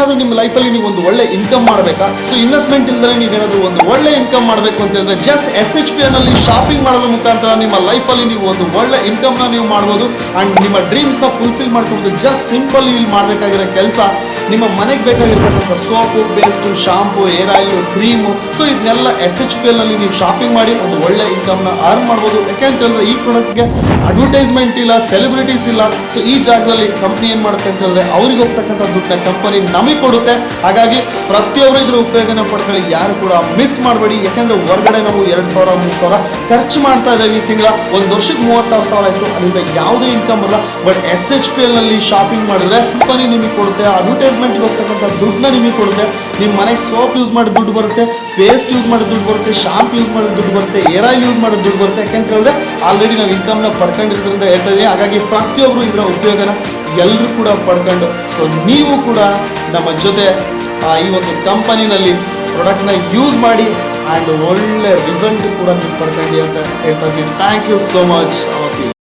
ನೀವೇನಾದ್ರೂ ನಿಮ್ಮ ಲೈಫಲ್ಲಿ ನೀವು ಒಂದು ಒಳ್ಳೆ ಇನ್ಕಮ್ ಮಾಡಬೇಕಾ, ಸೊ ಇನ್ವೆಸ್ಟ್ಮೆಂಟ್ ಇಲ್ಲದೆ ನೀವೇನಾದ್ರೂ ಒಂದು ಒಳ್ಳೆ ಇನ್ಕಮ್ ಮಾಡಬೇಕು ಅಂತ ಹೇಳಿದ್ರೆ ಜಸ್ಟ್ SHP ನಲ್ಲಿ ಶಾಪಿಂಗ್ ಮಾಡೋದ್ರ ಮುಖಾಂತರ ನಿಮ್ಮ ಲೈಫಲ್ಲಿ ನೀವು ಒಂದು ಒಳ್ಳೆ ಇನ್ಕಮ್ ನ ನೀವು ಮಾಡ್ಬೋದು ಅಂಡ್ ನಿಮ್ಮ ಡ್ರೀಮ್ಸ್ ನ ಫುಲ್ಫಿಲ್ ಮಾಡ್ಕೊಂಡು ಜಸ್ಟ್ ಸಿಂಪಲ್ ನೀವು ಮಾಡಬೇಕಾಗಿರೋ ಕೆಲಸ ನಿಮ್ಮ ಮನೆಗೆ ಬೇಕಾಗಿರ್ತಕ್ಕಂಥ soap, paste, shampoo, air oil, cream, so ಇದನ್ನೆಲ್ಲ SHP ನಲ್ಲಿ ನೀವು ಶಾಪಿಂಗ್ ಮಾಡಿ ಒಂದು ಒಳ್ಳೆ ಇನ್ಕಮ್ ನ ಅರ್ನ್ ಮಾಡ್ಬೋದು. ಯಾಕೆಂತ ಹೇಳಿದ್ರೆ ಈ ಪ್ರಾಡಕ್ಟ್ಗೆ ಅಡ್ವರ್ಟೈಸ್ಮೆಂಟ್ ಇಲ್ಲ, ಸೆಲೆಬ್ರಿಟೀಸ್ ಇಲ್ಲ. ಸೊ ಈ ಜಾಗದಲ್ಲಿ ಕಂಪ್ನಿ ಏನ್ ಮಾಡುತ್ತೆ ಅಂತ ಹೇಳಿದ್ರೆ ಅವ್ರಿಗೆ ಹೋಗ್ತಕ್ಕಂಥ ದುಡ್ಡನ್ನ ಕಂಪನಿ ನಮಗೆ ಕೊಡುತ್ತೆ. ಹಾಗಾಗಿ ಪ್ರತಿಯೊಬ್ಬರು ಇದ್ರ ಉಪಯೋಗನ ಪಡ್ಕೊಳ್ಳಿ, ಯಾರು ಕೂಡ ಮಿಸ್ ಮಾಡಬೇಡಿ. ಯಾಕಂದ್ರೆ ಹೊರಗಡೆ ನಾವು 2,000 3,000 ಖರ್ಚು ಮಾಡ್ತಾ ಇದ್ದೀವಿ ತಿಂಗಳ, ಒಂದು ವರ್ಷಕ್ಕೆ 36,000 ಆಯ್ತು, ಅದರಿಂದ ಯಾವುದೇ ಇನ್ಕಮ್ ಅಲ್ಲ. ಬಟ್ SHP ನಲ್ಲಿ ಶಾಪಿಂಗ್ ಮಾಡಿದ್ರೆ ಕಂಪನಿ ನಿಮಗೆ ಕೊಡುತ್ತೆ, ಅಡ್ವರ್ಟೈಸ್ಮೆಂಟ್ ಹೋಗ್ತಕ್ಕಂಥ ದುಡ್ಡನ್ನ ನಿಮಗೆ ಕೊಡುತ್ತೆ. ನಿಮ್ಮ ಮನೆಗೆ ಸೋಪ್ ಯೂಸ್ ಮಾಡಿ ದುಡ್ಡು ಬರುತ್ತೆ, ಪೇಸ್ಟ್ ಯೂಸ್ ಮಾಡಿ ದುಡ್ಡು ಬರುತ್ತೆ, ಶಾಂಪು ಯೂಸ್ ಮಾಡಿ ದುಡ್ಡು ಬರುತ್ತೆ, ಏರ್ ಆಯಿಲ್ ಯೂಸ್ ಮಾಡಿ ದುಡ್ಡು ಬರುತ್ತೆ. ಯಾಕೆಂತ ಹೇಳಿದ್ರೆ ಆಲ್ರೆಡಿ ನಾವು ಇನ್ಕಮ್ನ ಪಡ್ಕೊಂಡಿರೋದ್ರಿಂದ ಹೇಳ್ತಾ ಇದೀವಿ. ಹಾಗಾಗಿ ಪ್ರತಿಯೊಬ್ಬರು ಇದರ ಉಪಯೋಗನ ಎಲ್ಲರೂ ಕೂಡ ಪಡ್ಕೊಂಡು, ಸೊ ನೀವು ಕೂಡ ನಮ್ಮ ಜೊತೆ ಈ ಒಂದು ಕಂಪನಿನಲ್ಲಿ ಪ್ರಾಡಕ್ಟ್ನ ಯೂಸ್ ಮಾಡಿ ಆ್ಯಂಡ್ ಒಳ್ಳೆ ರಿಸಲ್ಟ್ ಕೂಡ ನೀವು ಪಡ್ಕೊಂಡು ಅಂತ ಹೇಳ್ತಾ ಇದ್ದೀನಿ. Thank you so much.